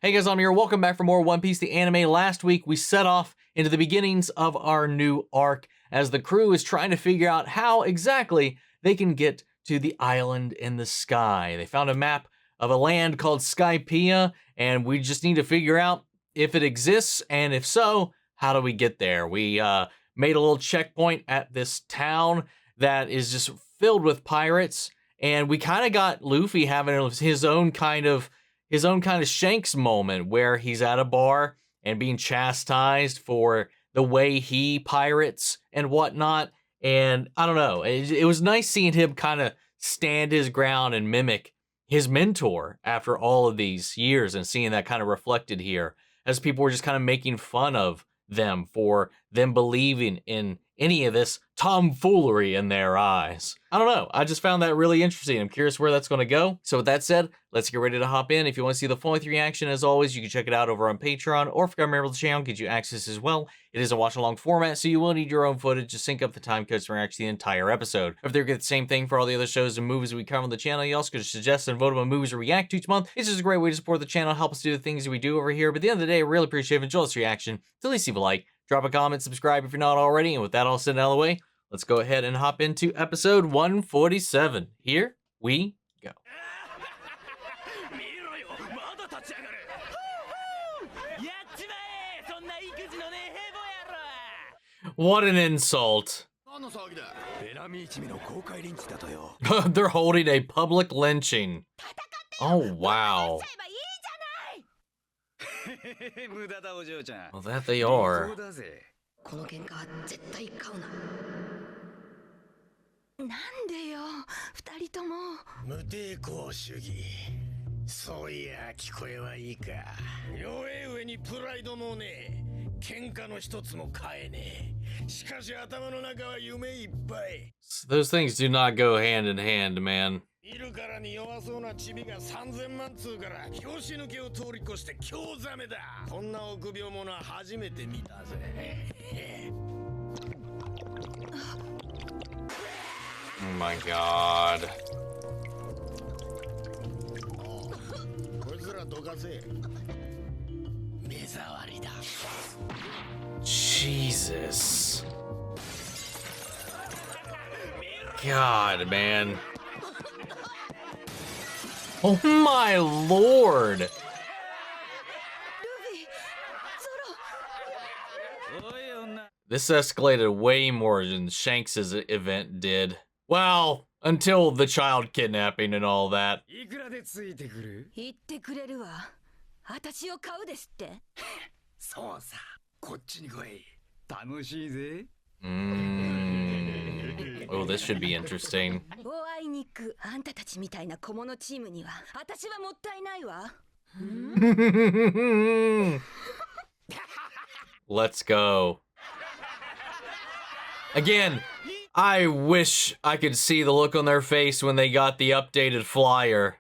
Hey guys, I'm here. Welcome back for more One Piece the anime. Last week we set off into the beginnings of our new arc as the crew is trying to figure out how exactly they can get to the island in the sky. They found a map of a land called Skypiea, and we just need to figure out if it exists, and if so, how do we get there? We made a little checkpoint at this town that is just filled with pirates, and we kind of got Luffy having his own kind of Shanks moment where he's at a bar and being chastised for the way he pirates and whatnot. And I don't know, it was nice seeing him kind of stand his ground and mimic his mentor after all of these years, and seeing that kind of reflected here as people were just kind of making fun of them for them believing in any of this tomfoolery in their eyes. I don't know. I just found that really interesting. I'm curious where that's going to go. So with that said, let's get ready to hop in. If you want to see the full length reaction, as always, you can check it out over on Patreon, or if you're a member of the channel, get you access as well. It is a watch-along format, so you will need your own footage to sync up the time codes for actually the entire episode. If they get the same thing for all the other shows and movies we cover on the channel, you also could suggest and vote on movies we react to each month. It's just a great way to support the channel, help us do the things that we do over here. But at the end of the day, I really appreciate it. Enjoy this reaction. So at least leave a like, drop a comment, subscribe if you're not already, and with that all said out of the way, let's go ahead and hop into episode 147. Here we go. What an insult. They're holding a public lynching. Oh, wow. Well, that they are. Those things do not go hand in hand, man. Oh my god. Jesus. God, man. Oh my lord. This escalated way more than Shanks' event did. Well, until the child kidnapping and all that. Oh, this should be interesting. Let's go. Again, I wish I could see the look on their face when they got the updated flyer.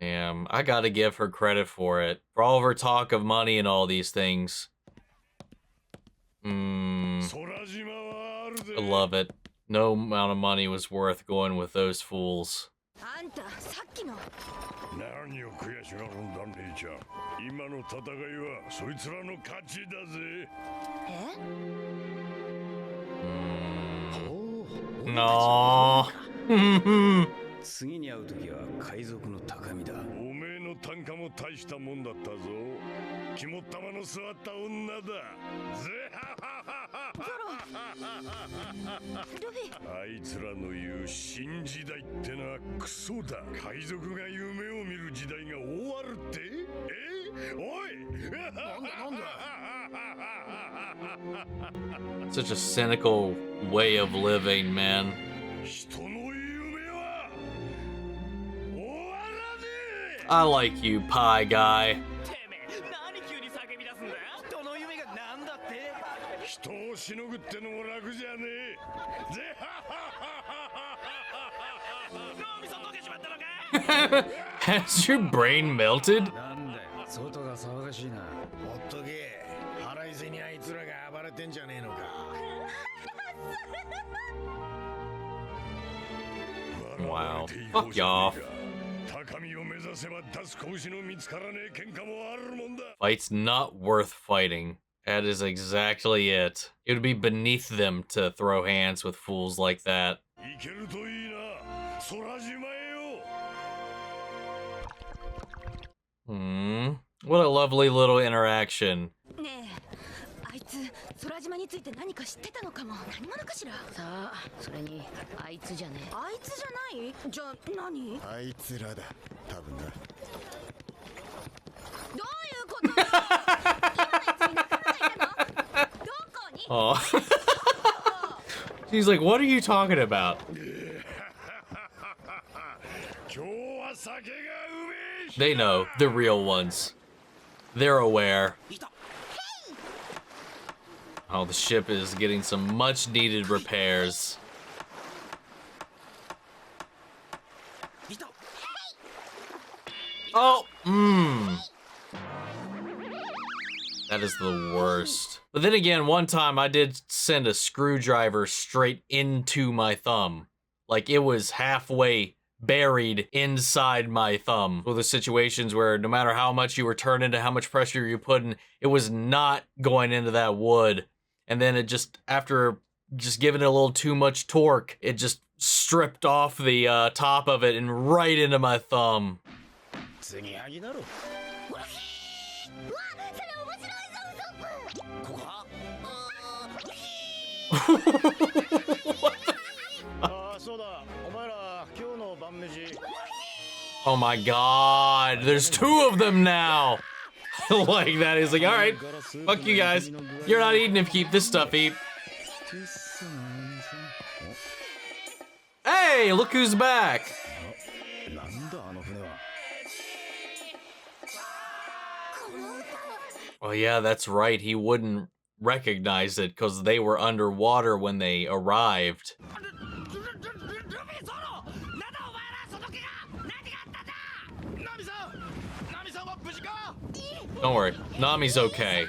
Damn, I gotta give her credit for it. For all of her talk of money and all these things. I love it. No amount of money was worth going with those fools. No. Such a cynical way of living, man. I like you, pie guy. Has your brain melted? Wow. Fuck y'all. Fight's not worth fighting. That is exactly it. It would be beneath them to throw hands with fools like that. What a lovely little interaction. Oh. She's like, what are you talking about? They know, the real ones. They're aware. Oh, the ship is getting some much needed repairs. Oh, that is the worst. But then again, one time I did send a screwdriver straight into my thumb. Like it was halfway buried inside my thumb. Well, the situations where no matter how much you were turning to how much pressure you put in, it was not going into that wood. And then it just, after just giving it a little too much torque, it just stripped off the top of it and right into my thumb. Oh my god, there's two of them now. Like that. He's like, all right, fuck you guys. You're not eating if you keep this stuff, eat. Hey, look who's back. Oh yeah, that's right. He wouldn't recognize it because they were underwater when they arrived. Don't worry, Nami's okay.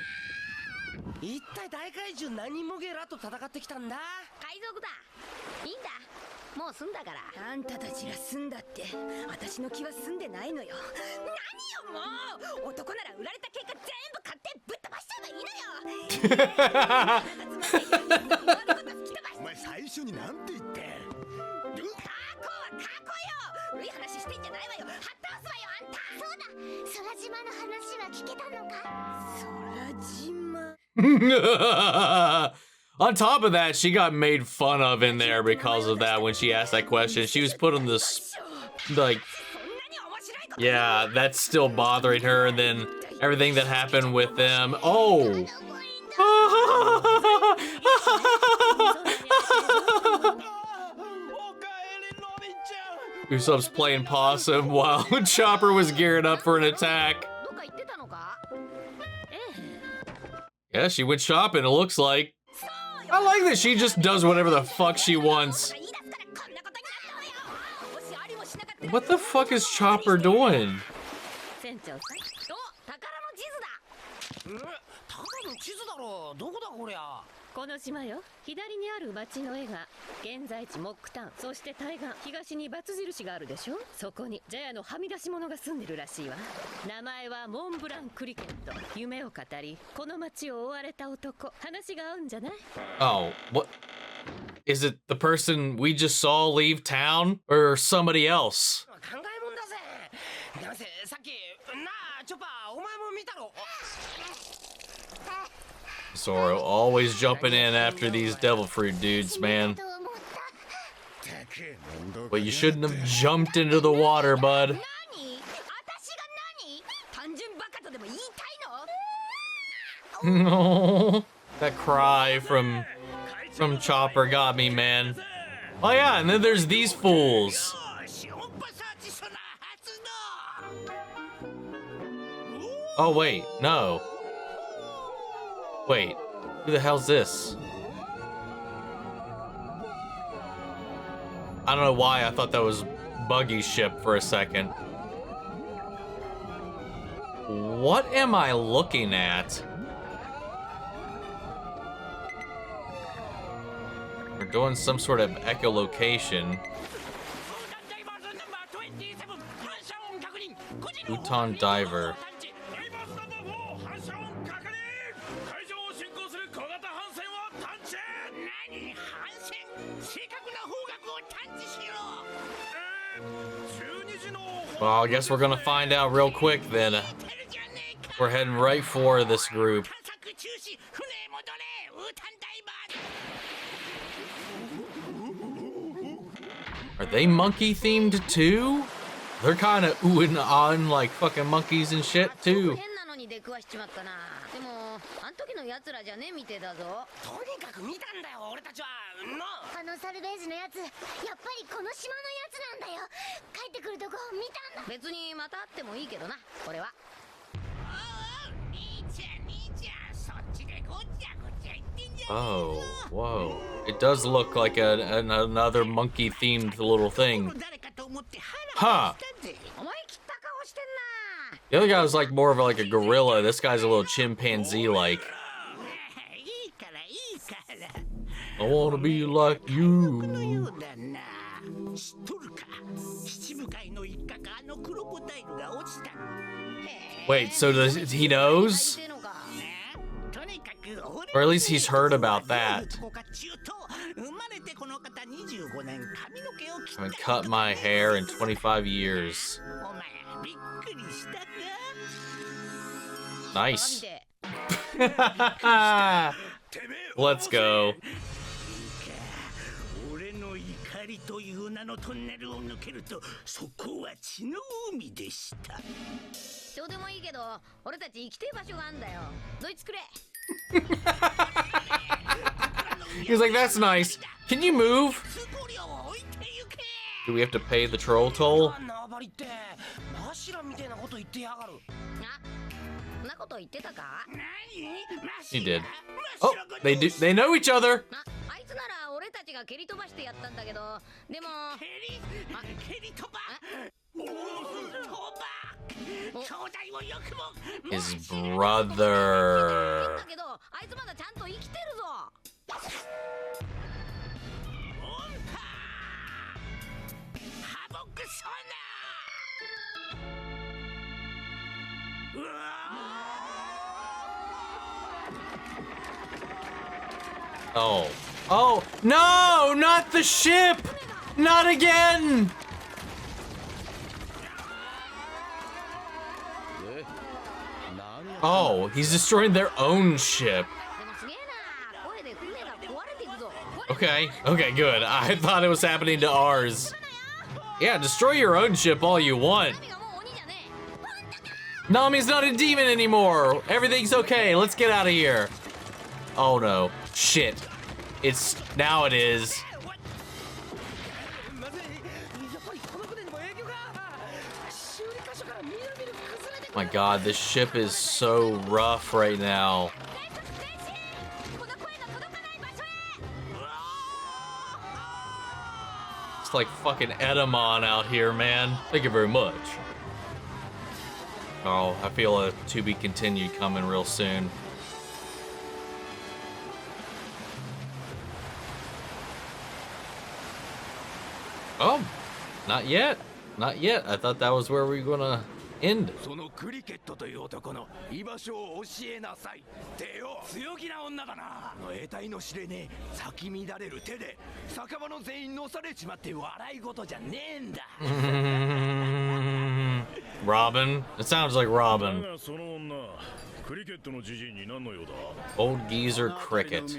On top of that, she got made fun of in there because of that when she asked that question. She was put on this, like, yeah, that's still bothering her, and then everything that happened with them. Oh! Usopp's playing possum while Chopper was gearing up for an attack. Yeah, she went shopping, it looks like. I like that she just does whatever the fuck she wants. What the fuck is Chopper doing? Oh, what? Is it the person we just saw leave town or somebody else? Zoro always jumping in after these devil fruit dudes, man. But you shouldn't have jumped into the water, bud. No, that cry from Chopper got me, man. Oh yeah, and then there's these fools. Oh wait, no. Wait, who the hell's this? I don't know why I thought that was Buggy's ship for a second. What am I looking at? We're doing some sort of echolocation. Uton diver. Well, I guess we're gonna find out real quick then. We're heading right for this group. Are they monkey themed too? They're kind of ooh and on like fucking monkeys and shit too. Oh, whoa. It does look like another monkey-themed little thing. Huh. The other guy was like more of like a gorilla. This guy's a little chimpanzee-like. I wanna be like you. Wait, so he knows? Or at least he's heard about that. I haven't cut my hair in 25 years. Nice. Let's go. He's like, that's nice. Can you move? Do we have to pay the troll toll? He did. Oh, they know each other. His brother. Oh. Oh, no, not the ship! Not again! Oh, he's destroying their own ship. Okay, okay, good. I thought it was happening to ours. Yeah, destroy your own ship all you want. Nami's not a demon anymore. Everything's okay. Let's get out of here. Oh no. Shit. Now it is. My god, this ship is so rough right now. It's like fucking Edamon out here, man. Thank you very much. Oh, I feel a to be continued coming real soon. Oh, not yet. Not yet. I thought that was where we were gonna end. Robin? It sounds like Robin. Old geezer cricket.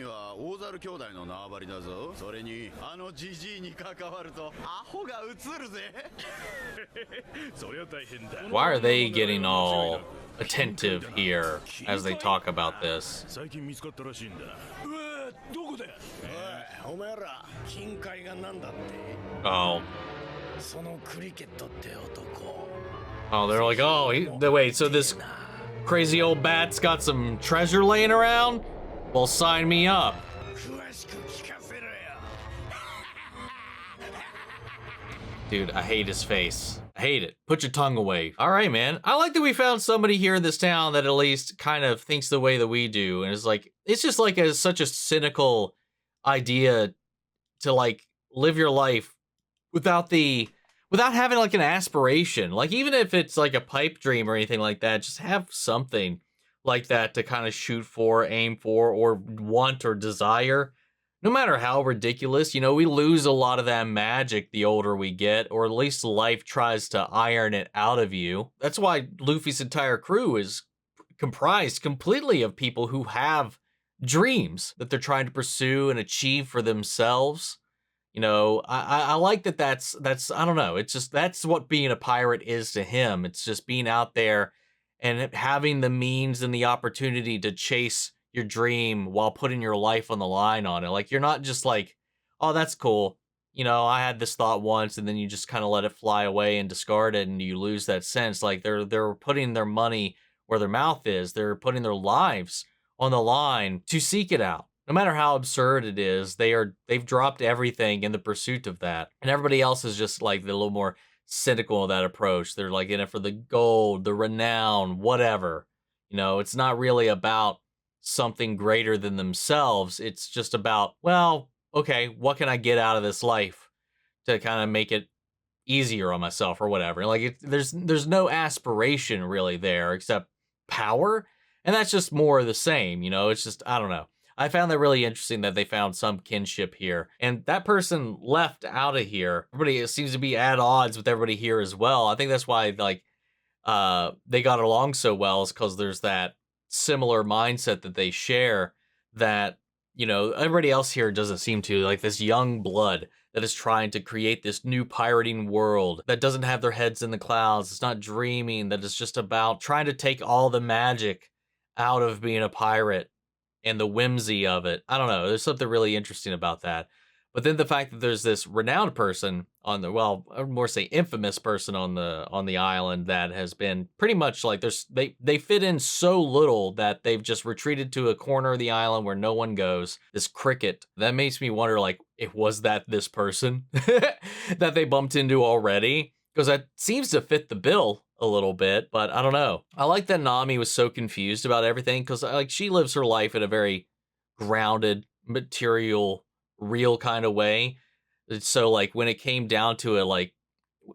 Why are they getting all attentive here as they talk about this? Oh. Oh, they're like, oh, wait, so this crazy old bat's got some treasure laying around? Well, sign me up. Dude, I hate his face. I hate it. Put your tongue away. All right, man. I like that we found somebody here in this town that at least kind of thinks the way that we do. And it's like, it's just like such a cynical idea to like live your life without the without having like an aspiration. Like even if it's like a pipe dream or anything like that, just have something like that to kind of shoot for, aim for, or want or desire. No matter how ridiculous, you know, we lose a lot of that magic the older we get, or at least life tries to iron it out of you. That's why Luffy's entire crew is comprised completely of people who have dreams that they're trying to pursue and achieve for themselves. You know, I like that. That's I don't know. It's just that's what being a pirate is to him. It's just being out there and having the means and the opportunity to chase your dream while putting your life on the line on it. Like you're not just like, oh, that's cool. You know, I had this thought once, and then you just kind of let it fly away and discard it, and you lose that sense. Like they're putting their money where their mouth is. They're putting their lives on the line to seek it out. No matter how absurd it is, they've dropped everything in the pursuit of that. And everybody else is just like a little more cynical of that approach. They're like in it for the gold, the renown, whatever. You know, it's not really about something greater than themselves. It's just about, well, okay, what can I get out of this life to kind of make it easier on myself or whatever. Like there's no aspiration really there except power, and that's just more of the same, you know. It's just, I don't know. I found that really interesting that they found some kinship here, and that person left out of here. Everybody seems to be at odds with everybody here as well. I think that's why like they got along so well, is because there's that similar mindset that they share that, you know, everybody else here doesn't seem to. Like this young blood that is trying to create this new pirating world that doesn't have their heads in the clouds. It's not dreaming, that it's just about trying to take all the magic out of being a pirate and the whimsy of it. I don't know. There's something really interesting about that. But then the fact that there's this renowned person on the, well, I would more say infamous person on the island that has been pretty much like they fit in so little that they've just retreated to a corner of the island where no one goes. This cricket, that makes me wonder, like, if was that this person that they bumped into already? Because that seems to fit the bill a little bit, but I don't know. I like that Nami was so confused about everything, because like she lives her life in a very grounded, material, real kind of way. So like when it came down to it, like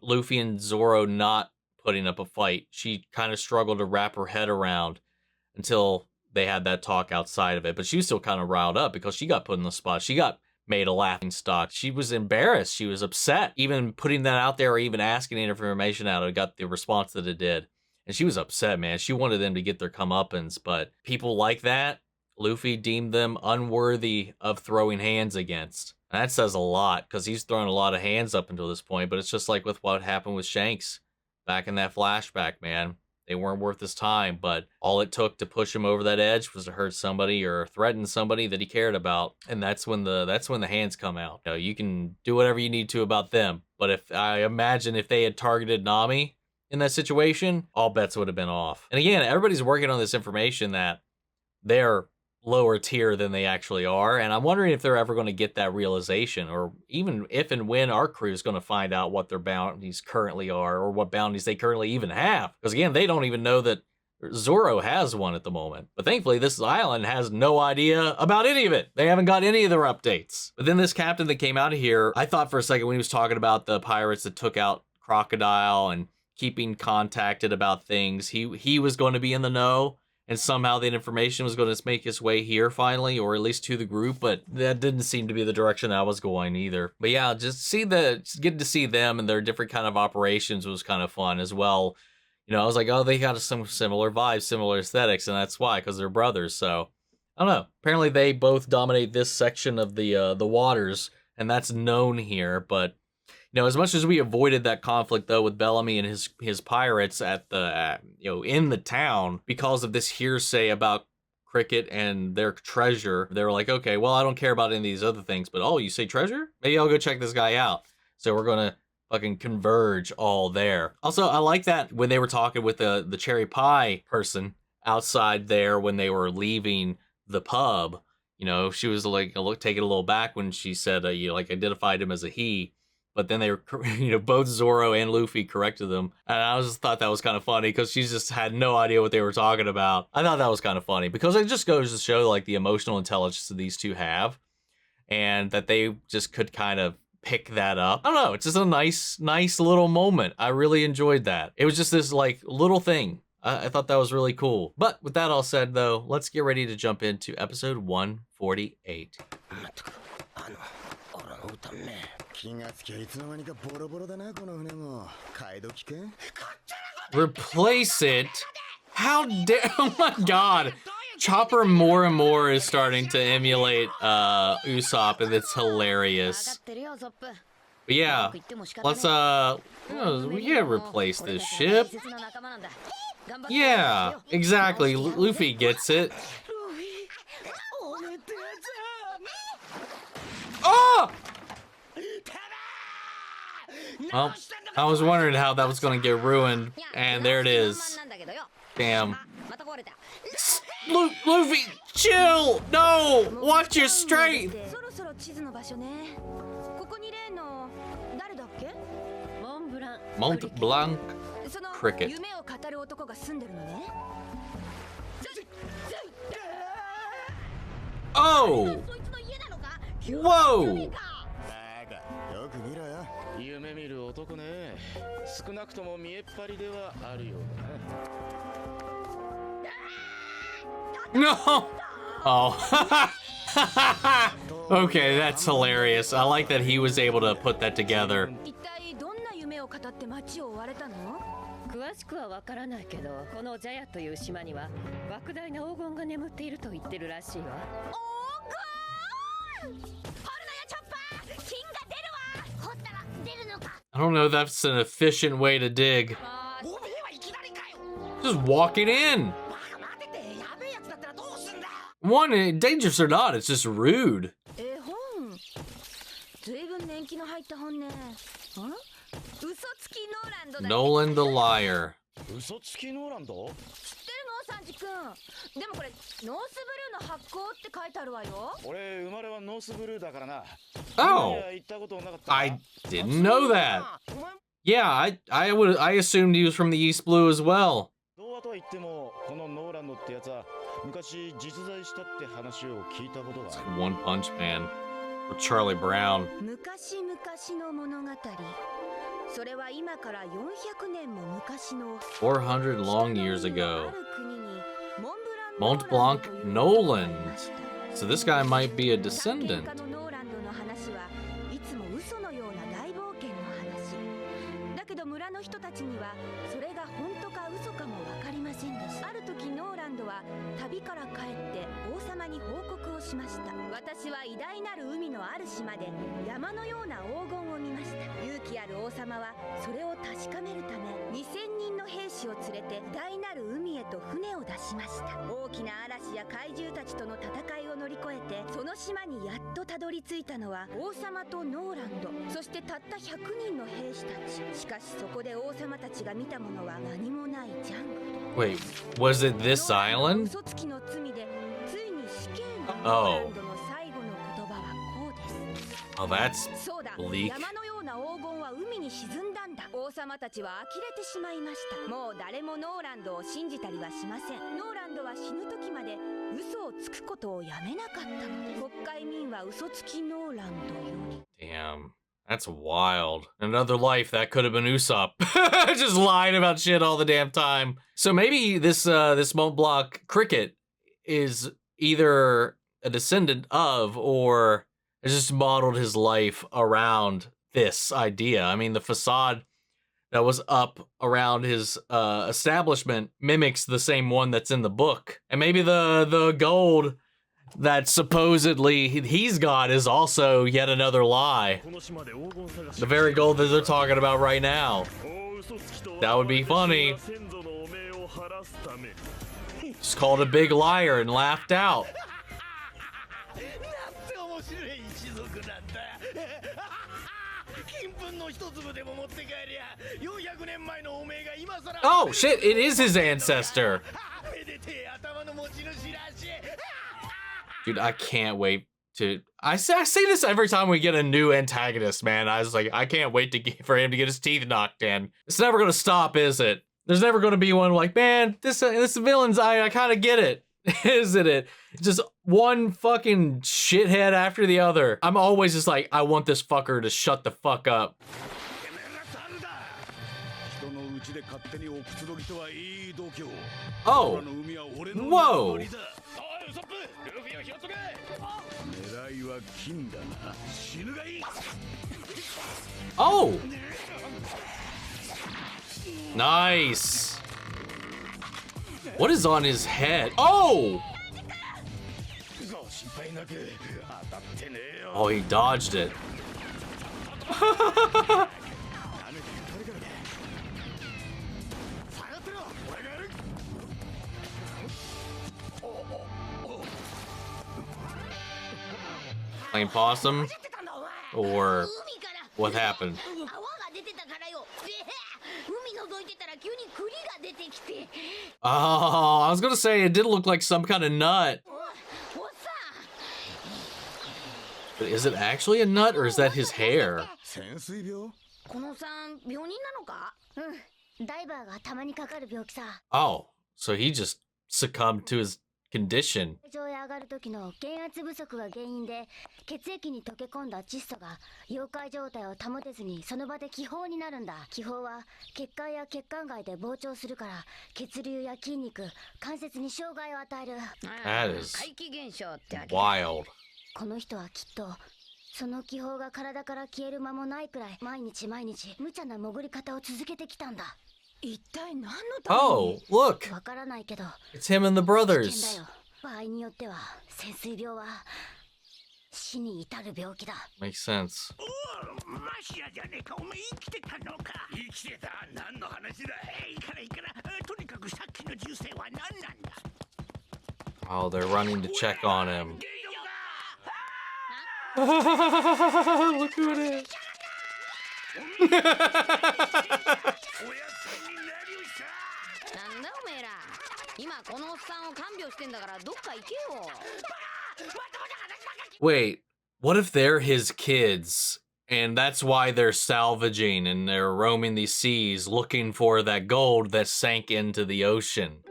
Luffy and Zoro not putting up a fight, she kind of struggled to wrap her head around until they had that talk outside of it. But she was still kind of riled up because she got put in the spot. She got made a laughing stock. She was embarrassed. She was upset. Even putting that out there or even asking any information out, it got the response that it did. And she was upset, man. She wanted them to get their comeuppance, but people like that, Luffy deemed them unworthy of throwing hands against. And that says a lot, because he's thrown a lot of hands up until this point, but it's just like with what happened with Shanks back in that flashback, man. They weren't worth his time, but all it took to push him over that edge was to hurt somebody or threaten somebody that he cared about. And that's when the hands come out. You know, you can do whatever you need to about them, but if I imagine if they had targeted Nami in that situation, all bets would have been off. And again, everybody's working on this information that they're lower tier than they actually are, and I'm wondering if they're ever going to get that realization, or even if and when our crew is going to find out what their bounties currently are, or what bounties they currently even have. Because again, they don't even know that Zoro has one at the moment. But thankfully, this island has no idea about any of it. They haven't got any of their updates. But then this captain that came out of here, I thought for a second when he was talking about the pirates that took out Crocodile and keeping contacted about things, he was going to be in the know. And somehow that information was going to make its way here finally, or at least to the group, but that didn't seem to be the direction I was going either. But yeah, just getting to see them and their different kind of operations was kind of fun as well. You know, I was like, oh, they got some similar vibes, similar aesthetics, and that's why, because they're brothers. So I don't know. Apparently, they both dominate this section of the waters, and that's known here. But you know, as much as we avoided that conflict though with Bellamy and his pirates at the in the town because of this hearsay about Cricket and their treasure, they were like, okay, well, I don't care about any of these other things, but oh, you say treasure? Maybe I'll go check this guy out. So we're gonna fucking converge all there. Also, I like that when they were talking with the cherry pie person outside there when they were leaving the pub. You know, she was like taking a little back when she said identified him as a he. But then they were, both Zoro and Luffy corrected them. And I just thought that was kind of funny because she just had no idea what they were talking about. I thought that was kind of funny because it just goes to show like the emotional intelligence that these two have, and that they just could kind of pick that up. I don't know. It's just a nice little moment. I really enjoyed that. It was just this like little thing. I thought that was really cool. But with that all said, though, let's get ready to jump into episode 148. Replace it? How dare, oh my god. Chopper more and more is starting to emulate Usopp, and it's hilarious. But yeah, let's we can't replace this ship. Yeah, exactly. Luffy gets it. Oh! Well, I was wondering how that was going to get ruined, and there it is. Damn. Luffy, chill! No! Watch your strength! Mont Blanc Cricket. Oh! Whoa! No! Oh. Okay, that's hilarious. I like that he was able to put that together. 詳しくはわからないけど、このジャヤという島には莫大な黄金が眠っていると言ってるらしいわ。黄金！掘るのよ、チョッパー！金が出るわ！掘ったら出るのか？ I don't know if that's an efficient way to dig. Just walk it in. One, dangerous or not, it's just rude. Noland the liar. Oh, I didn't know that. Yeah, I assumed he was from the East Blue as well. It's like One Punch Man or Charlie Brown. 400 long years ago. Mont Blanc Noland. So this guy might be a descendant. Wait, was it this island? Oh. Oh, that's bleak. Damn. That's wild. Another life that could have been Usopp. Just lying about shit all the damn time. So maybe this Mont Blanc Cricket is either a descendant of or has just modeled his life around this idea. I mean, the facade that was up around his establishment mimics the same one that's in the book. And maybe the gold that supposedly he's got is also yet another lie. The very gold that they're talking about right now. That would be funny. Just called a big liar and laughed out. Oh shit, it is his ancestor. Dude, I can't wait to... I say this every time we get a new antagonist, man. I was like, I can't wait for him to get his teeth knocked in. It's never gonna stop, is it? There's never gonna be one like, man, this villain's... I kind of get it. Isn't it? Just one fucking shithead after the other. I'm always just like, I want this fucker to shut the fuck up. Oh. Whoa. Oh. Nice. What is on his head? Oh! Oh, he dodged it. Playing possum? Or what happened? Oh, I was gonna say it did look like some kind of nut. But is it actually a nut or is that his hair? Oh, so he just succumbed to his condition. That is wild. この人はきっとその気泡が体から消える間もないくらい毎日無茶な潜り方を続けてきたんだ。一体何のために？ Oh, look. わからないけど。 It's him and the brothers. 危険だよ。場合によっては潜水病は死に至る病気だ。 Makes sense. マシアじゃねえか、お前生きてたのか。生きてた？何の話だ。いいからとにかくさっきの銃声は何なんだ。 Oh, they're running to check on him. Look who it is. Wait, what if they're his kids and that's why they're salvaging and they're roaming these seas looking for that gold that sank into the ocean?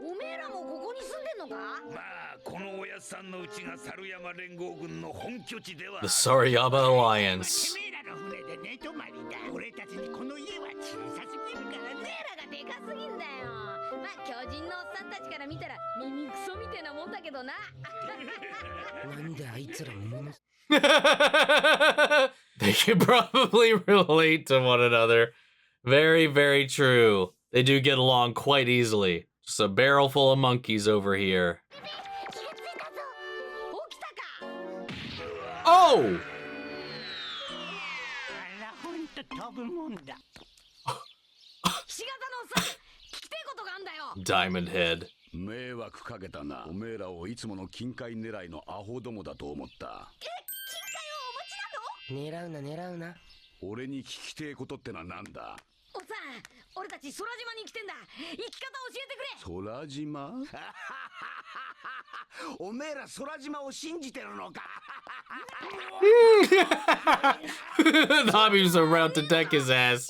The Saruyama Alliance. They can probably relate to one another. Very, very true. They do get along quite easily. Just a barrel full of monkeys over here. Oh! Diamond Head. 迷惑かけたな。おめえらをいつもの金塊狙いのアホどもだと思った。金塊をお持ちなの？狙うな。俺に聞きてえことってのはなんだ？おっさん、俺たち空島に来てんだ。生き方教えてくれ。空島？おめえら空島を信じてるのか？ Nami's around to deck his ass.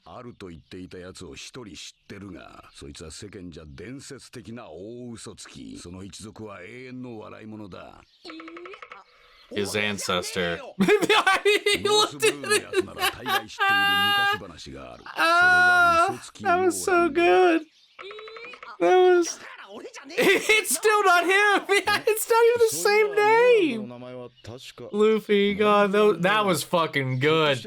あると言っていたやつを一人知ってるが、そいつは世間じゃ伝説的な大嘘つき。その一族は永遠の笑い物だ。His ancestor. He looked at it. That was so good. That was. It's still not him. It's not even the same name. Luffy, God, that was fucking good.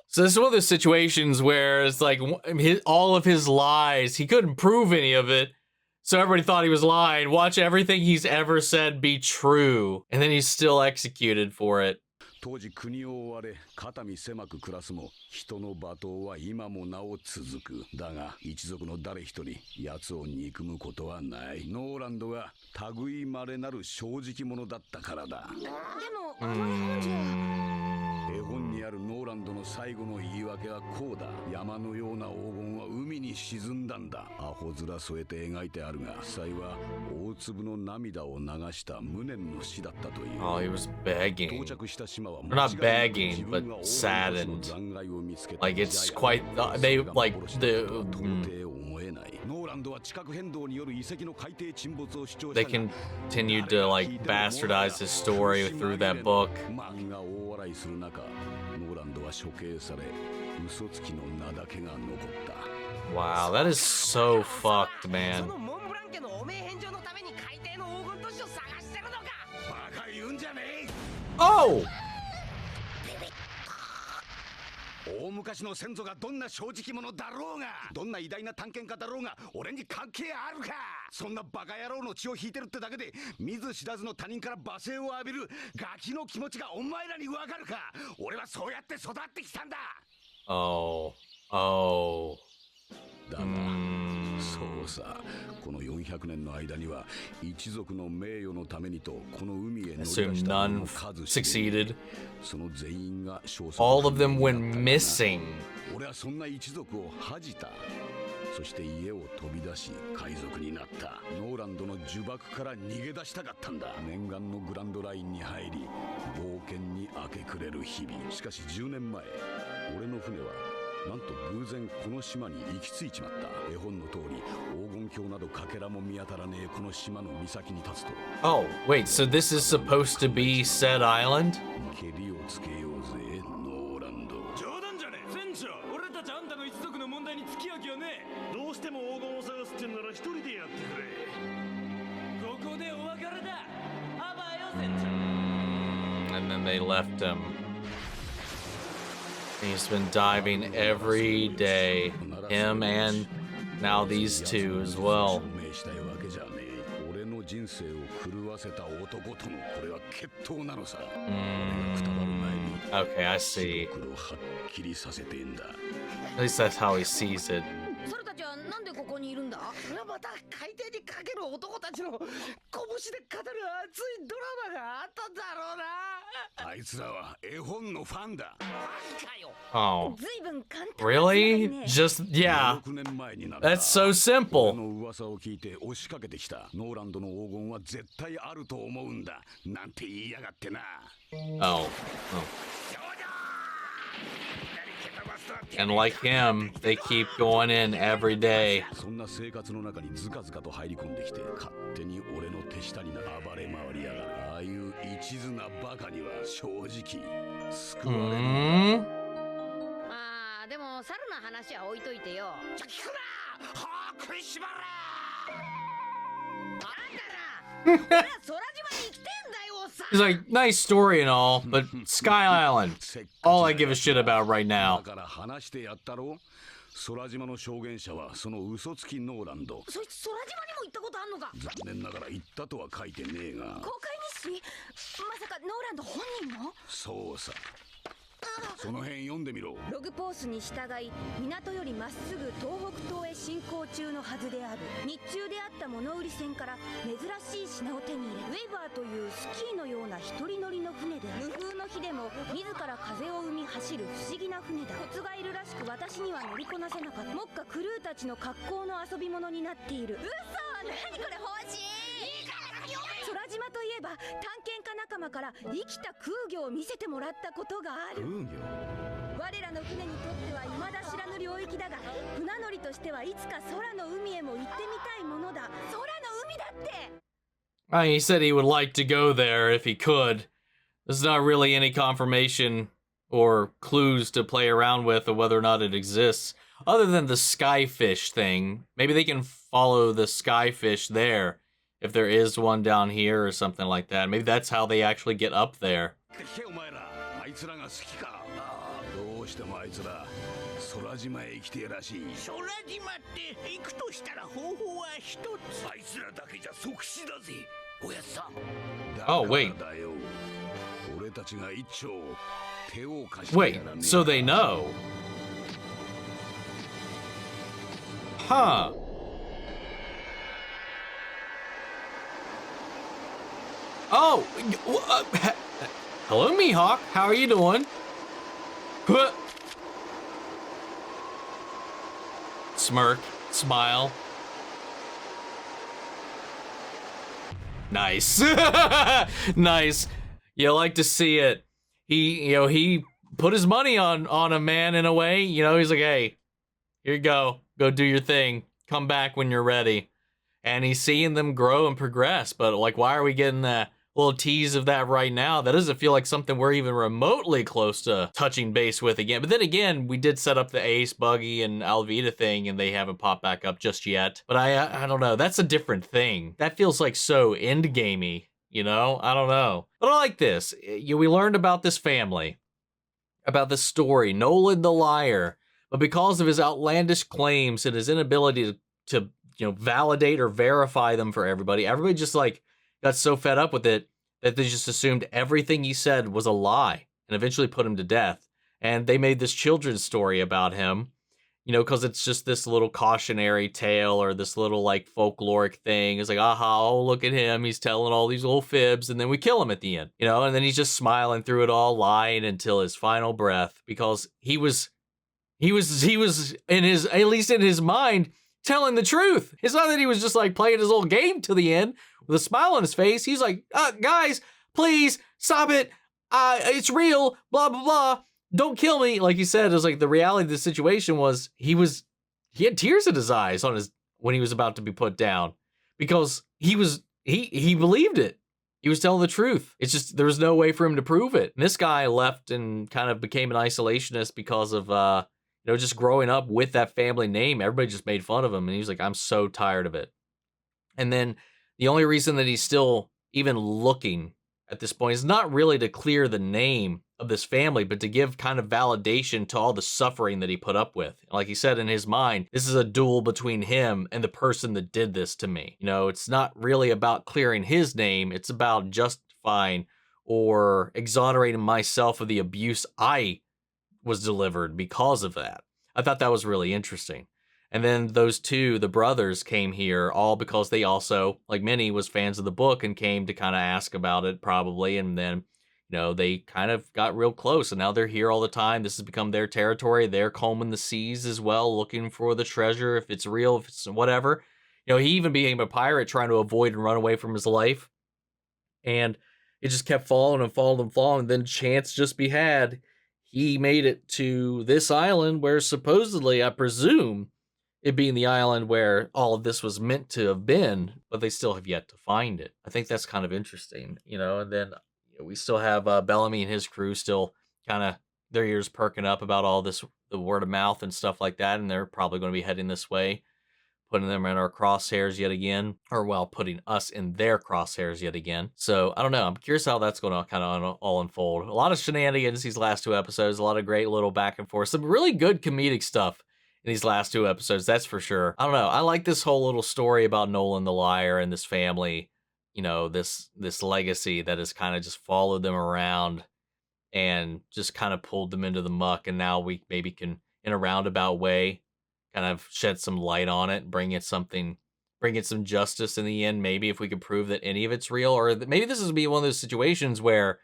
So this is one of those situations where it's like all of his lies, he couldn't prove any of it. So everybody thought he was lying. Watch everything he's ever said be true. And then he's still executed for it. 当時国を追われ肩身狭く暮らすも人の罵倒は今もなお続く。だが一族の誰一人奴を憎むことはない。ノーランドが類いまれなる正直者だったからだ。でも絵本にあるノーランドのの最後の言い訳はこうだ。山のような黄金は海に沈んだんだ。アホ面添えて描いてあるが、実際は大粒の涙を流した無念の死だったという。Oh, he was begging. 到着した島は Or not begging, but saddened. Like it's quite. They like the. 思えない。ノーランドは地殻変動による遺跡の海底沈没を主張 They したが、 continued to like bastardize his story through that book. 漫画大笑いする中、ノーランドは処刑され、嘘つきの名だけが残った。 Wow, that is so fucked, man. そのモンブラン家の汚名返上のために海底の黄金都市を探してるのか。バカ言うんじゃねえ。 Oh! 大昔の先祖がどんな正直者だろうが、どんな偉大な探検家だろうが、俺に関係あるか。そんなバカ野郎の血を引いてるってだけで、見ず知らずの他人から罵声を浴びるガキの気持ちがお前らにわかるか。俺はそうやって育ってきたんだ。 Oh. Oh. だが、そうさ、この400年の間には一族の名誉のためにとこの海へ乗り出 Assume した none 者の数知れ succeeded. その全員が消息 All of them 不明 went になったが missing. 俺はそんな一族を恥じた。そして家を飛び出し海賊になった。ノーランドの呪縛から逃げ出したかったんだ。念願のグランドラインに入り冒険に明け暮れる日々。しかし10年前、俺の船はなんと偶然この島に行き着いちまった。絵本の通り黄金鏡などかけらも見当たらねえこの島の岬に立つと、 Oh, wait, so this is supposed to be said island? ケリをつけようぜノーランド。冗談じゃねえ。船長、俺たちあんたの一族の問題に付き合う気はねえ。どうしても黄金を探すってんなら一人でやってくれ。ここでお別れだ。あばよ船長。 And then they left him. He's been diving every day. Him and now these two as well. 証明したいわけじゃねえ。俺の人生を狂わせた男とのこれは決闘なのさ。俺がくたばる前に Okay, I see. 白黒はっきりさせてんだ。 At least that's how he sees it. 猿たちはなんでここにいるんだ？また海底にかける男たちの拳で語る熱いドラマがあったんだろうな。あいつらは絵本のファンだ。ファンかよ。 Oh, ずいぶん簡単 really? Just, yeah. 6年前になる。 That's so 俺 simple. の噂を聞いて押しかけてきた。ノーランドの黄金は絶対あると思うんだ。なんて言いやがってな。 Oh. And like him, they keep going in every day. そんな生活の中にズカズカと入り込んできて、勝手に俺の手下に暴れ回りやがる。ああいう一途なバカには正直救われる。 Hmm? あーでも猿の話は置いといてよ。じゃ聞くな。はあ食いしばれ。あんたら俺は空島に生きてんだよさ。 He's like, nice story and all, but Sky Island, all I give a shit about right だ now. から話してやったろ。空島の証言者はその嘘つきノーランド。そいつ空島にも行ったことあんのか？残念ながら言ったとは書いてねえが。公開日誌？まさかノーランド本人の？そうさ。その辺読んでみろ。ログポースに従い港よりまっすぐ東北東へ進行中のはずである。日中であった物売り船から珍しい品を手に入れ、ウェーバーというスキーのような一人乗りの船である。無風の日でも自ら風を生み走る不思議な船だ。コツがいるらしく私には乗りこなせなかった。目下クルーたちの格好の遊び物になっている。嘘！何これ欲しい？空島といえば探検家仲間から生きた空魚を見せてもらったことがある。風魚。我らの船にとっては未だ知らぬ領域だが、船乗りとしてはいつか空の海へも行ってみたいものだ。空の海だって。 He said he would like to go there if he could. There's not really any confirmation or clues to play around with of whether or not it exists, other than the skyfish thing. Maybe they can follow the skyfish there, if there is one down here or something like that. Maybe that's how they actually get up there. 聞けお前ら、あいつらが好きか。どうしてもあいつら空島へ来てえらしい。空島って行くとしたら方法は一つ。あいつらだけじゃ即死だぜ。おやっさん。Oh, wait. だよ。俺たちが一丁手を貸してや Wait, らねえ。 so they know. Huh. Oh, hello, Mihawk. How are you doing? Huh. Smirk, smile. Nice. Nice. You like to see it. He put his money on a man in a way. He's like, hey, here you go. Go do your thing. Come back when you're ready. And he's seeing them grow and progress. But like, why are we getting that little tease of that right now? That doesn't feel like something we're even remotely close to touching base with again. But then again, we did set up the Ace, Buggy, and Alvida thing, and they haven't popped back up just yet. But I don't know. That's a different thing. That feels like so endgamey, I don't know. But I like this. We learned about this family, about this story, Noland the liar. But because of his outlandish claims and his inability to validate or verify them for everybody just like got so fed up with it that they just assumed everything he said was a lie and eventually put him to death. And they made this children's story about him, because it's just this little cautionary tale or this little like folkloric thing. It's like, aha, oh, look at him. He's telling all these little fibs. And then we kill him at the end, and then he's just smiling through it all, lying until his final breath, because he was in his, at least in his mind, telling the truth. It's not that he was just like playing his little game to the end with a smile on his face. He's like, guys, please stop it. It's real, blah, blah, blah. Don't kill me. Like he said, it was like the reality of the situation was he had tears in his eyes when he was about to be put down, because he believed it. He was telling the truth. It's just, there was no way for him to prove it. And this guy left and kind of became an isolationist because of, just growing up with that family name. Everybody just made fun of him. And he was like, I'm so tired of it. And then the only reason that he's still even looking at this point is not really to clear the name of this family, but to give kind of validation to all the suffering that he put up with. Like he said, in his mind, this is a duel between him and the person that did this to me. It's not really about clearing his name. It's about justifying or exonerating myself of the abuse I was delivered because of that. I thought that was really interesting. And then those two, the brothers, came here all because they also, like many, was fans of the book and came to kind of ask about it probably. And then, they kind of got real close, and now they're here all the time. This has become their territory. They're combing the seas as well, looking for the treasure, if it's real, if it's whatever. He even became a pirate trying to avoid and run away from his life. And it just kept falling and falling and falling. And then chance just be had. He made it to this island where supposedly, I presume, it being the island where all of this was meant to have been, but they still have yet to find it. I think that's kind of interesting, and then we still have Bellamy and his crew still kind of their ears perking up about all this, the word of mouth and stuff like that, and they're probably going to be heading this way, putting them in our crosshairs yet again, or putting us in their crosshairs yet again. So I don't know. I'm curious how that's going to kind of all unfold. A lot of shenanigans these last two episodes, a lot of great little back and forth, some really good comedic stuff in these last two episodes, that's for sure. I don't know. I like this whole little story about Noland the liar and this family, this legacy that has kind of just followed them around and just kind of pulled them into the muck. And now we maybe can, in a roundabout way, kind of shed some light on it, bring it some justice in the end. Maybe if we could prove that any of it's real, or maybe this is be one of those situations where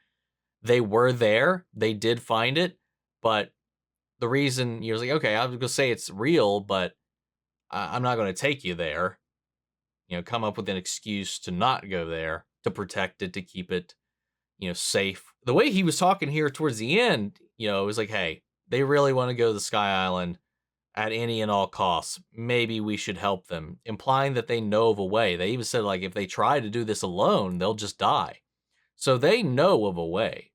they were there, they did find it, but the reason you're like, okay, I'm going to say it's real, but I'm not going to take you there. Come up with an excuse to not go there, to protect it, to keep it, safe. The way he was talking here towards the end, it was like, hey, they really want to go to the Sky Island at any and all costs. Maybe we should help them, implying that they know of a way. They even said, like, if they try to do this alone, they'll just die. So they know of a way.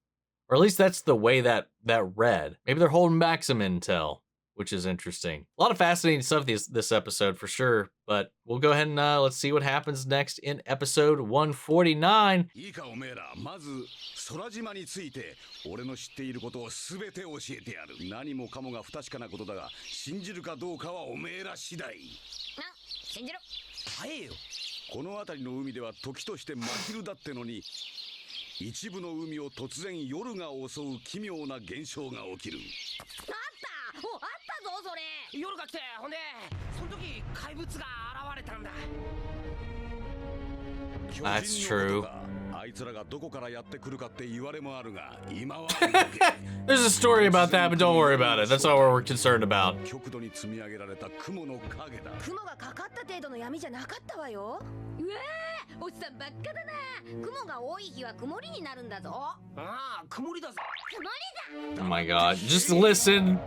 Or at least that's the way that read. Maybe they're holding back some intel, which is interesting. A lot of fascinating stuff this episode for sure, but we'll go ahead and let's see what happens next in episode 149. いいかおめえら、まず空島について俺の知っていることを全て教えてやる。何もかもが不確かなことだが、信じるかどうかはおめえら次第。信じろ。早えよ。この辺りの海では時として真昼だってのに、一部の海を突然夜が襲う奇妙な現象が起きる。あったぞそれ。夜が来て、ほんでその時怪物が現れたんだ。 That's true. あいつらがどこからやってくるかって言われもあるが、今は There's a story about that, but don't worry about it. That's all we're concerned about. 極度に積み上げられた雲の影だ。雲がかかった程度の闇じゃなかったわよ。うわー、おっさんばっかだな。雲が多い日は曇りになるんだぞ。ああ、曇りだぜ。曇りだ。 Oh my god. Just listen.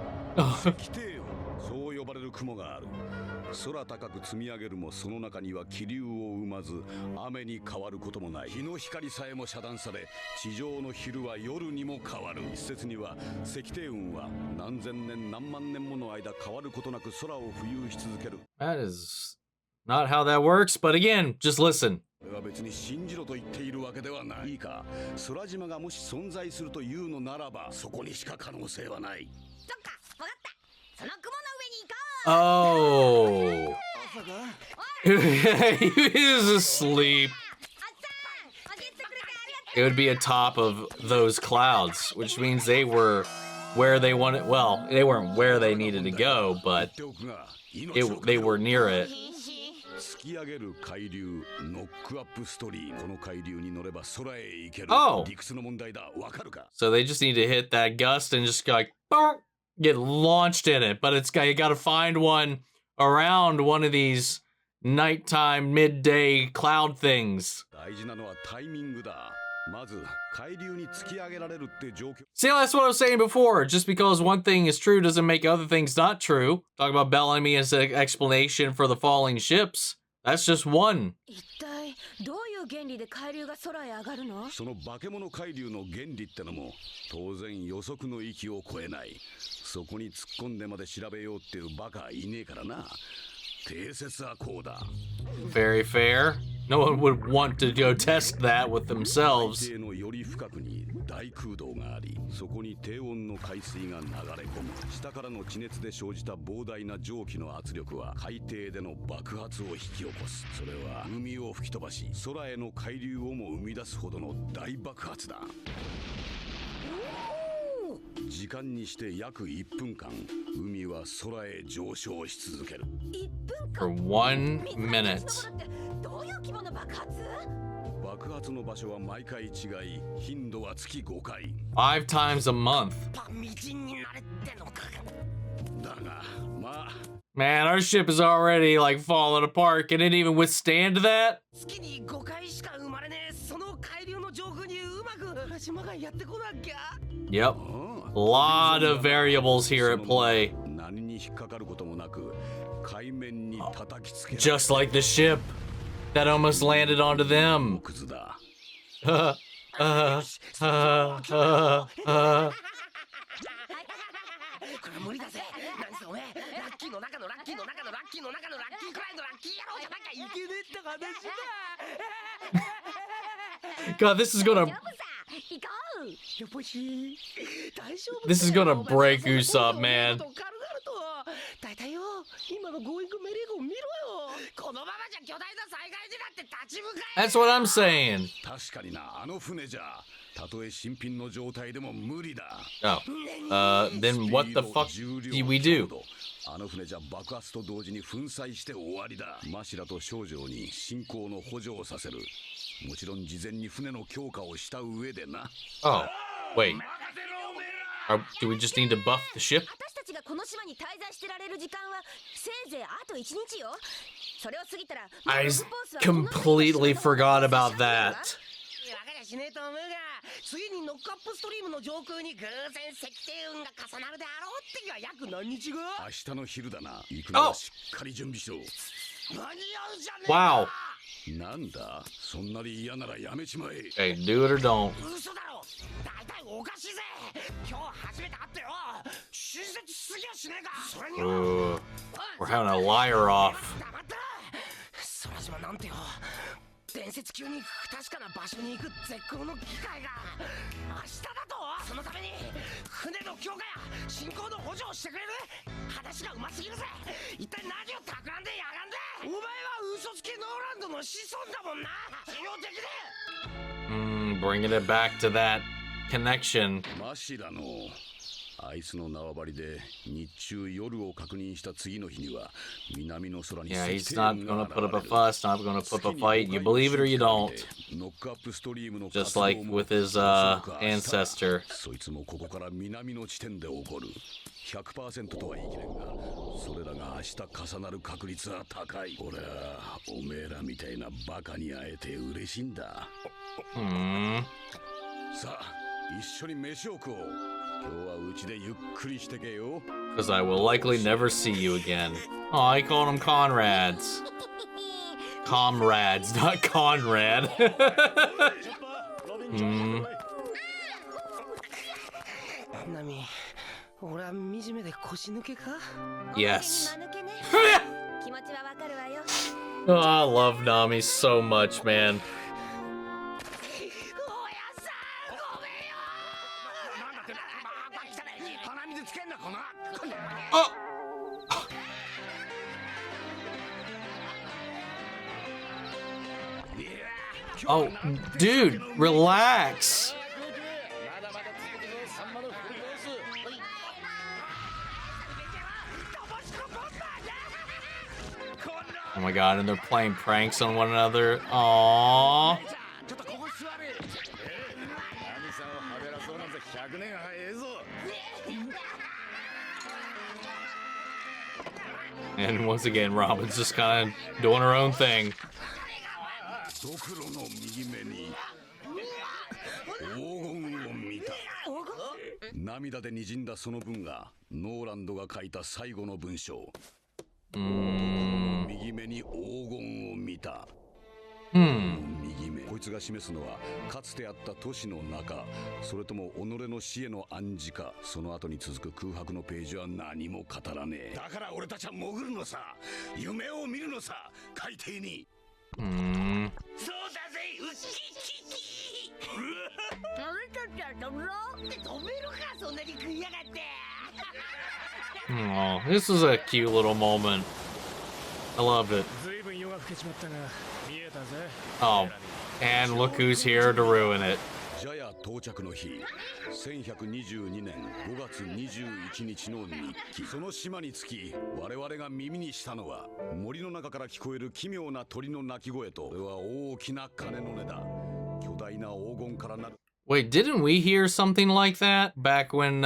来てよ。そう呼ばれる雲がある。空高く積み上げるもその中には気流を生まず雨に変わることもない。日の光さえも遮断され地上の昼は夜にも変わる。一説には石庭雲は何千年何万年もの間変わることなく空を浮遊し続ける。 That is not how that works, but again, just listen. これは別に信じろと言っているわけではない。いいか、空島がもし存在するというのならばそこにしか可能性はない。そっか、わかった。その雲の上に行こう。 Oh. He was asleep. It would be atop of those clouds, which means they were where they wanted. Well, they weren't where they needed to go, but they were near it. 突き上げる海流ノックアップストリーム。この海流に乗れば空へ行ける。 Oh. 理屈の問題だ。わかるか？ So they just need to hit that gust and just like bonk, get launched in it. But you got to find one around one of these nighttime midday cloud things. 大事なのはタイミングだ。まず海流に突き上げられるって状況。 See, that's what I was saying before. Just because one thing is true doesn't make other things not true. Talk about Bellamy as an explanation for the falling ships. That's just one. 一体どういう原理で海流が空へ上がるの？その化け物海流の原理ってのも当然予測の域を超えない。そこに突っ込んでまで調べようっていうバカいねえからな。定説はこうだ。 Very fair. No one would want to go test that with themselves. 海底のより深くに大空洞があり、そこに低温の海水が流れ込む。下からの地熱で生じた膨大な蒸気の圧力は海底での爆発を引き起こす。それは海を吹き飛ばし、空への海流をも生み出すほどの大爆発だ。時間にして約1分間、海は空へ上昇し続ける。1分 For 間。 1 minute. どういう規模の爆発？爆発の場所は毎回違い、頻度は月5回。 5 times a month. パンみじんになれってのか。だが、まあ。 Man, our ship is already like falling apart. Can it even withstand that? 月に5回しか生まれねえその海流の上空にうまく島がやってこなきゃ。 Yep. A lot of variables here at play. 何に引っかかることもなく、海面に叩きつける。 Just like the ship that almost landed onto them. クズだ。これ無理だぜ。何せおめえラッキーの中のラッキーの中のラッキーの中のラッキーくらいのラッキー野郎じゃなきゃいけねえって話だ。 God, this is gonna 行こう。よぽし大丈夫。 this is gonna break Usopp, man. だいたいよ今のゴーイングメリーゴー見ろよ。このままじゃ巨大な災害になって立ち向かえ。 That's what I'm saying. 確かにな、あの船じゃたとえ新品の状態でも無理だ。 Oh. Then what the fuck do we do? あの船じゃ爆発と同時に粉砕して終わりだ。マシラと少女に進行の補助をさせる。もちろん事前に船の強化をした上でな。 Oh, wait. Do we just need to buff the ship? 私たちがこの島に滞在してられる時間はせいぜいあと1日よ。それを過ぎたら I completely forgot about that. わかりゃしねえと思うが、次にノックアップストリームの上空に偶然石庭雲が重なるであろうって日は約何日後？明日の昼だな。行くのはしっかり準備しろ。間に合うじゃねえ Wow. なんだ、そんなに嫌ならやめちまえ。 Hey, do it or don't. 嘘だろ。大体おかしいぜ。今日初めて会ってよ。親切すぎやしねえか。それによ。 Ooh, we're having a liar off. 黙った。空島なんてよ。伝説級に不確かな場所に行く絶好の機会が明日だと。そのために船の強化や進行の補助をしてくれる。話がうますぎるぜ。一体何を企んでやがんだ。お前は嘘つきノーランドの子孫だもんな。信用できねえ。 Bringing it back to that connection. マシラのあいつの縄張りで日中夜を確認した次の日には南の空に Yeah, he's not gonna put up a fuss, not gonna put up a fight. You believe it or you don't. Just like with his ancestor. そいつもここから南の地点で起こる。100% とは言い切れんが、それらが明日重なる確率は高い。俺はおめえらみたいなバカに会えて嬉しいんだ。さあ、一緒に飯を食おう。今日はうちでゆっくりしてけよ。Because I will likely never see you again. Oh, I called them Conrads. Comrades, not Conrad. Yes. Oh, I love Nami so much, man. Oh! Oh, dude, relax. Oh my god, and they're playing pranks on one another. Aww. And once again, Robin's just kind of doing her own thing. ドクロの右目に黄金を見た。涙で滲んだその文がノーランドが書いた最後の文章。右目に黄金を見た。右目。こいつが示すのはかつてあった都市の中、それとも己の死への暗示か。その後に続く空白のページは何も語らねえ。だから俺たちは潜るのさ。夢を見るのさ。海底に。そうだぜ、ウッキキキ。俺たちは止めろって止めるか、そんなに食いやがって。Oh, this is a cute little moment. I love it. Oh, and look who's here to ruin it. ジャヤ到着の日、1122年5月21日の日記。その島に着き、我々が耳にしたのは森の中から聞こえる奇妙な鳥の鳴き声と、それは大きな鐘の音だ。巨大な黄金からなる。Wait, didn't we hear something like that back when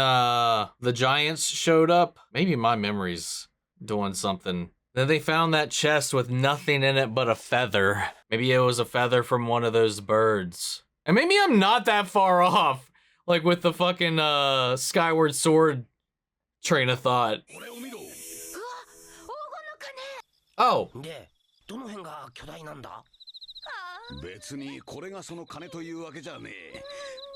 the giants showed up? Maybe my memory's doing something. Then they found that chest with nothing in it but a feather. Maybe it was a feather from one of those birds. And maybe I'm not that far off, like with the fucking Skyward Sword train of thought. Oh. 別にこれがその鐘というわけじゃねえ。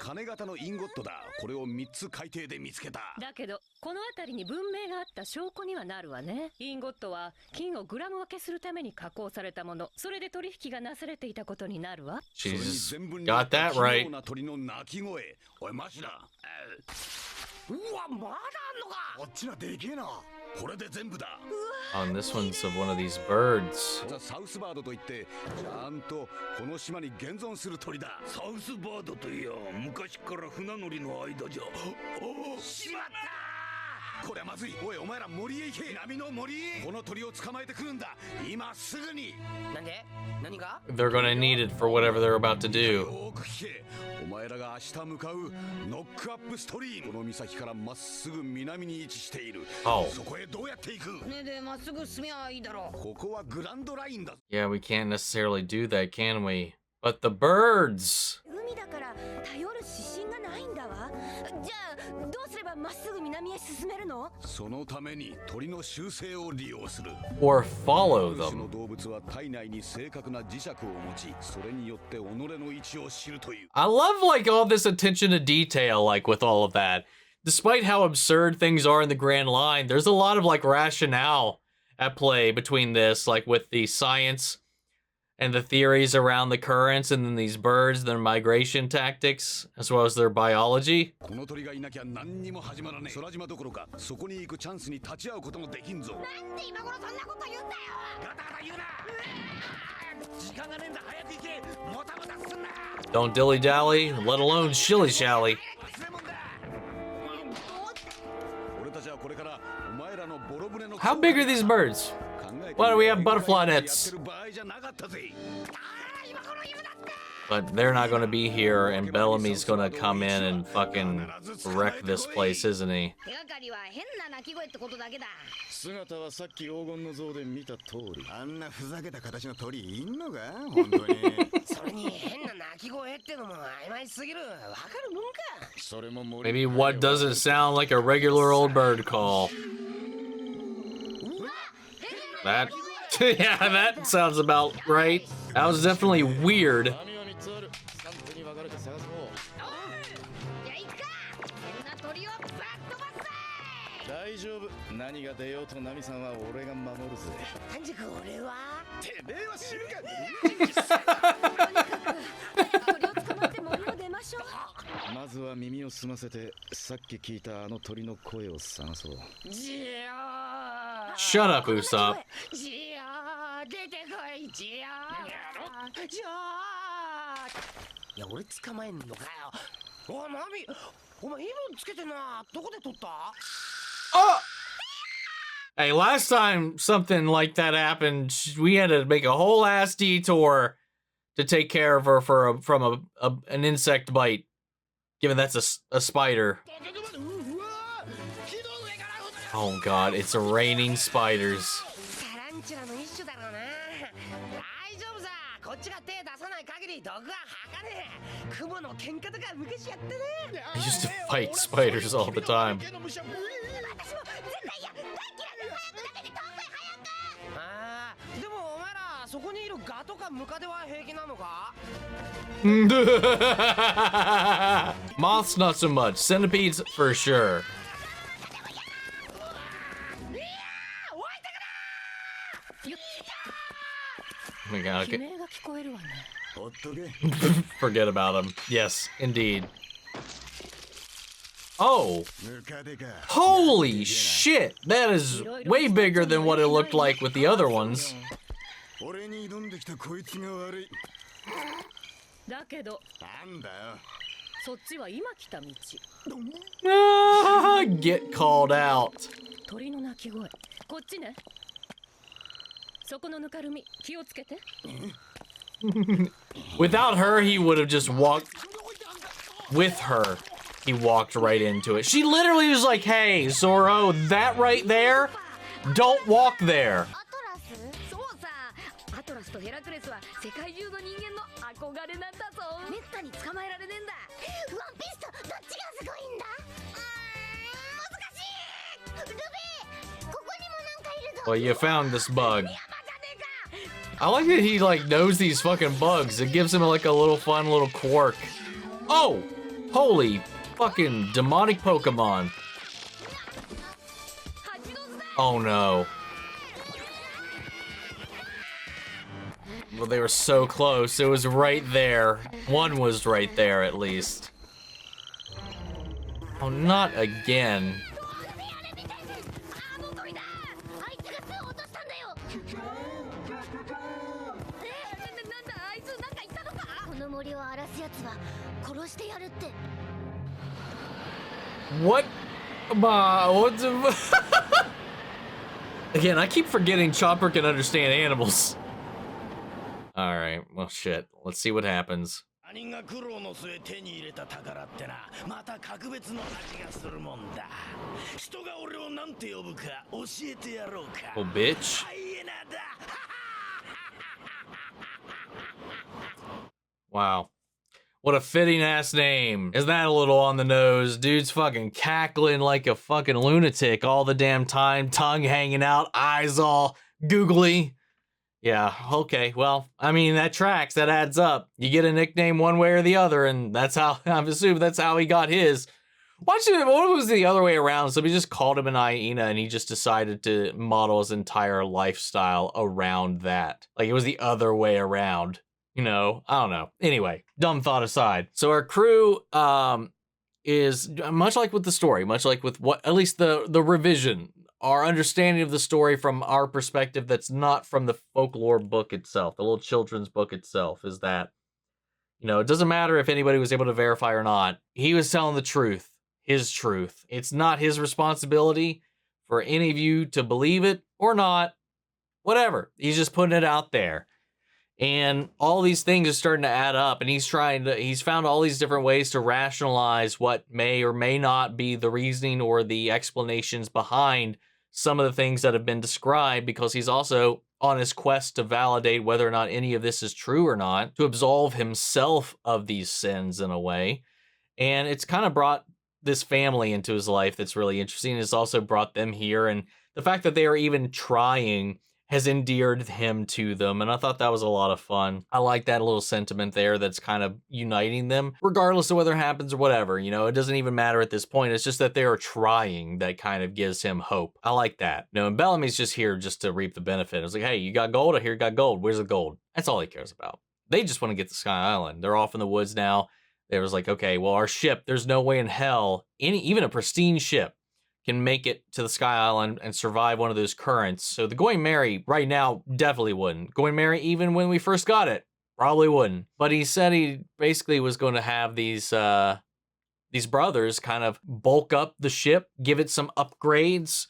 鐘型のインゴットだ。これを3つ海底で見つけた。だけどこの辺りに文明があった証拠にはなるわね。インゴットは金をグラム分けするために加工されたもの。それで取引がなされていたことになるわ。Jesus, got that right. 鳥の鳴き声。おいマジだ。うわ、まだあんのか。こっちはでけえな。これで全部だ。And this one's of one of these birds. サウスバードといってちゃんとこの島に現存する鳥だ。サウスバードといや昔から船乗りの間じゃ。おお、しまった。これはまずい。おい、お前ら森へ行け。南の森へ。この鳥を捕まえてくるんだ。今すぐに。なんで？何が？ They're gonna need it for whatever they're about to do. よく聞け。お前らが明日向かうノックアップストリーム。この岬からまっすぐ南に位置している。そこへどうやって行く？ねえでまっすぐ進みゃいいだろう。ここはグランドラインだ。Yeah, we can't necessarily do that, can we? But the birds. 海だから頼る指針がないんだわ。じゃあどうすればまっすぐ南へ進めるの？そのために鳥の習性を利用する。Or follow 種の them. 動物は体内に正確な磁石を持ち、それによって己の位置を知るという。I love like all this attention to detail, like with all of that. Despite how absurd things are in the grand line, there's a lot of like rationale at play between this, like with the science and the theories around the currents, and then these birds, their migration tactics, as well as their biology. この鳥がいなきゃ何にも始まらねえ。空島どころか、そこに行くチャンスに立ち会うこともできんぞ。なんで今頃そんなこと言うんだよ。ガタガタ言うな。時間がねえんだ。早く行け。もたもたすんな。 Don't dilly-dally, let alone shilly-shally. How big are these birds? Why do we have butterfly nets? But they're not gonna be here, and Bellamy's gonna come in and fucking wreck this place, isn't he? 手がかりは変な鳴き声ってことだけだ。姿はさっき黄金の像で見た通り。あんなふざけた形の鳥いんのか本当に。それに変な鳴き声ってのも曖昧すぎる。わかるもんか。それも Maybe what doesn't sound like a regular old bird call. That, yeah, that sounds about right. That was definitely weird. 大丈夫。何が出ようとナミさんは俺が守るぜ。なんじゃこれは。てめえは知るか。鳥を捕まって森を出ましょう。まずは耳を澄ませてさっき聞いたあの鳥の声を探そう。ジヨー。 Shut up, Usopp. ジヨー、出てこい、ジヨー。ジヨー。いや、俺捕まえんのかよ。お、ナミ、お前イボンつけてんな。どこで取った？ Oh! Hey, last time something like that happened, we had to make a whole ass detour to take care of her from an insect bite. Given that's a spider. Oh god, it's raining spiders. タランチュラの一種だろうな。大丈夫さ。こっちが手出さない限り毒は吐かねえ。クモの喧嘩とか昔やってね。I used to fight spiders all the time. ああ、でもお前らそこにいるガとかムカデは平気なのか？ Moths not so much. Centipedes for sure. Oh my god, okay. 悲鳴が聞こえるわね。 Forget about him. Yes, indeed. Oh! Holy shit! That is way bigger than what it looked like with the other ones. だけど、なんだよ。そっちは今来た道。Ah, get called out. 鳥の鳴き声。こっちね。そこのぬかるみ、気をつけて。 Without her, he would have just walked. With her, he walked right into it. She literally was like, hey, Zoro, that right there, don't walk there. アトラス？そうさ。アトラスとヘラクレスは世界中の人間の憧れなんだぞ。めったに捕まえられねえんだ。ワンピースとどっちがすごいんだ？難しい。ルビー、ここにもなんかいるぞ。 Well, you found this bug. I like that he like knows these fucking bugs. It gives him like a little fun little quirk. Oh, holy fucking demonic Pokemon. Oh no. Well, they were so close. It was right there. One was right there at least. Oh, not again. What? What the... Again, I keep forgetting Chopper can understand animals. Alright, well shit. Let's see what happens. 兄が苦労の末手に入れた宝ってな、また格別の味がするもんだ。人が俺をなんて呼ぶか教えてやろうか。 Oh, bitch. ハイエナだ。 Wow. What a fitting ass name. Isn't that a little on the nose? Dude's fucking cackling like a fucking lunatic all the damn time. Tongue hanging out, eyes all googly. Yeah, okay, well, I mean, that tracks, that adds up. You get a nickname one way or the other, and that's how, I'm assuming that's how he got his. What was the other way around? So we just called him an hyena, and he just decided to model his entire lifestyle around that. Like, it was the other way around. You know, I don't know. Anyway, dumb thought aside. So our crew is much like with the story, much like with what, at least the revision, our understanding of the story from our perspective that's not from the folklore book itself, the little children's book itself, is that, you know, it doesn't matter if anybody was able to verify or not. He was telling the truth. his truth. It's not his responsibility for any of you to believe it or not. Whatever. He's just putting it out there. And all these things are starting to add up, and he's found all these different ways to rationalize what may or may not be the reasoning or the explanations behind some of the things that have been described, because he's also on his quest to validate whether or not any of this is true or not, to absolve himself of these sins in a way. And it's kind of brought this family into his life that's really interesting. It's also brought them here, and the fact that they are even trying has endeared him to them, and I thought that was a lot of fun. I like that little sentiment there that's kind of uniting them, regardless of whether it happens or whatever. You know, it doesn't even matter at this point. It's just that they are trying that kind of gives him hope. I like that. You know, and Bellamy's just here just to reap the benefit. It's like, hey, you got gold? I hear you got gold. Where's the gold? That's all he cares about. They just want to get to Sky Island. They're off in the woods now. They was like, okay, well, our ship, there's no way in hell, even a pristine ship, can make it to the Sky Island and survive one of those currents. So the Going Merry right now definitely wouldn't. Going Merry, even when we first got it, probably wouldn't. But he said he basically was going to have these brothers kind of bulk up the ship, give it some upgrades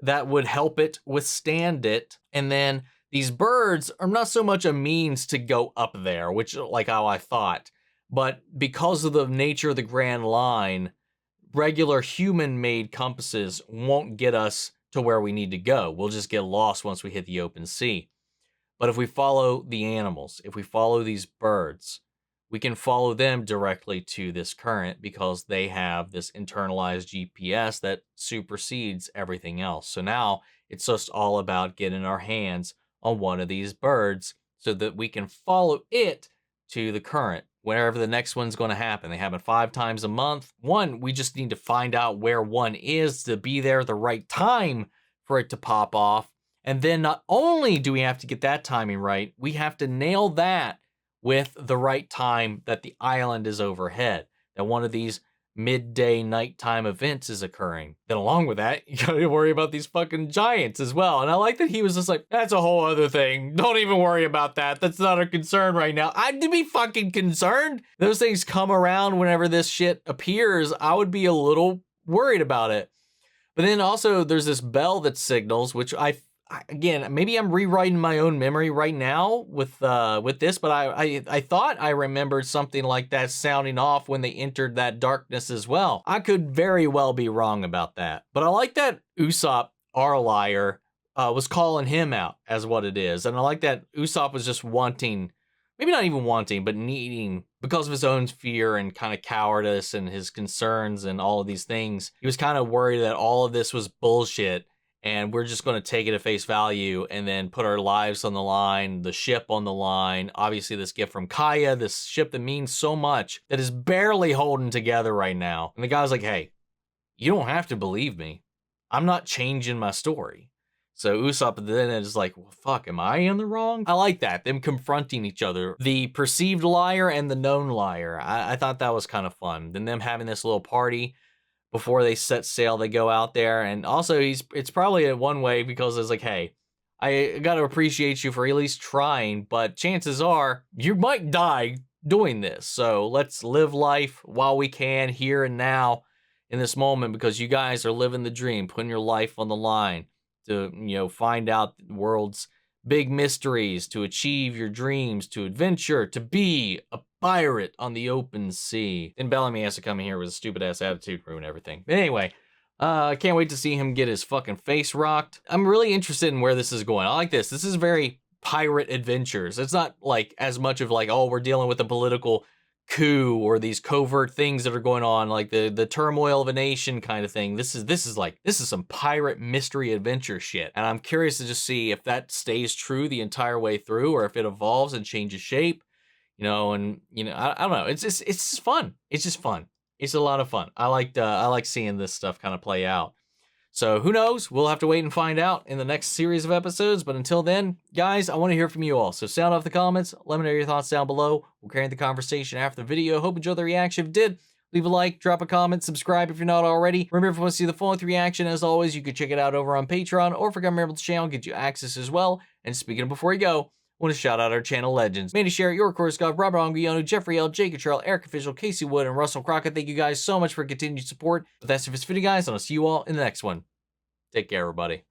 that would help it withstand it. And then these birds are not so much a means to go up there, which like how I thought, but because of the nature of the Grand Line, regular human-made compasses won't get us to where we need to go. We'll just get lost once we hit the open sea. But if we follow the animals, if we follow these birds, we can follow them directly to this current because they have this internalized GPS that supersedes everything else. So now it's just all about getting our hands on one of these birds so that we can follow it to the current. Wherever the next one's going to happen. They happen 5 times a month. One, we just need to find out where one is to be there at the right time for it to pop off. And then not only do we have to get that timing right, we have to nail that with the right time that the island is overhead, that one of these midday nighttime events is occurring. Then along with that, you gotta worry about these fucking giants as well. And I like that he was just like, that's a whole other thing. Don't even worry about that. That's not a concern right now. I'd be fucking concerned. Those things come around whenever this shit appears. I would be a little worried about it. But then also there's this bell that signals, which again, maybe I'm rewriting my own memory right now with this, but I thought I remembered something like that sounding off when they entered that darkness as well. I could very well be wrong about that, but I like that Usopp, our liar, was calling him out as what it is, and I like that Usopp was just wanting, maybe not even wanting, but needing, because of his own fear and kind of cowardice and his concerns and all of these things, he was kind of worried that all of this was bullshit. And we're just going to take it at face value and then put our lives on the line, the ship on the line. Obviously, this gift from Kaya, this ship that means so much, that is barely holding together right now. And the guy's like, hey, you don't have to believe me. I'm not changing my story. So Usopp then is like, well, fuck, am I in the wrong? I like that, them confronting each other. The perceived liar and the known liar. I thought that was kind of fun. Then them having this little party before they set sail, they go out there. And also, it's probably a one way because it's like, hey, I got to appreciate you for at least trying, but chances are you might die doing this. So let's live life while we can here and now in this moment, because you guys are living the dream, putting your life on the line to, find out the world's big mysteries, to achieve your dreams, to adventure, to be a pirate on the open sea. Then Bellamy has to come in here with a stupid ass attitude, ruin everything. But anyway, I can't wait to see him get his fucking face rocked. I'm really interested in where this is going. I like this. This is very pirate adventures. It's not like as much of like, oh, we're dealing with a political coup or these covert things that are going on, like the turmoil of a nation kind of thing. This is some pirate mystery adventure shit. And I'm curious to just see if that stays true the entire way through or if it evolves and changes shape. I don't know. It's just fun. It's just fun. It's a lot of fun. I like seeing this stuff kind of play out. So who knows? We'll have to wait and find out in the next series of episodes. But until then, guys, I want to hear from you all. So sound off the comments. Let me know your thoughts down below. We'll carry the conversation after the video. Hope you enjoyed the reaction. If you did, leave a like, drop a comment, subscribe if you're not already. Remember, if you want to see the full-length reaction, as always, you can check it out over on Patreon, or if you're a member of the channel, get you access as well. And speaking of before you go, want to shout out our channel legends. Mandy Sherritt, York Korskov, Robert Anguiano, Jeffrey L, Jake Cottrell, Eric Official, Casey Wood, and Russell Crockett. Thank you guys so much for continued support. But that's it for this video, guys, and I'll see you all in the next one. Take care, everybody.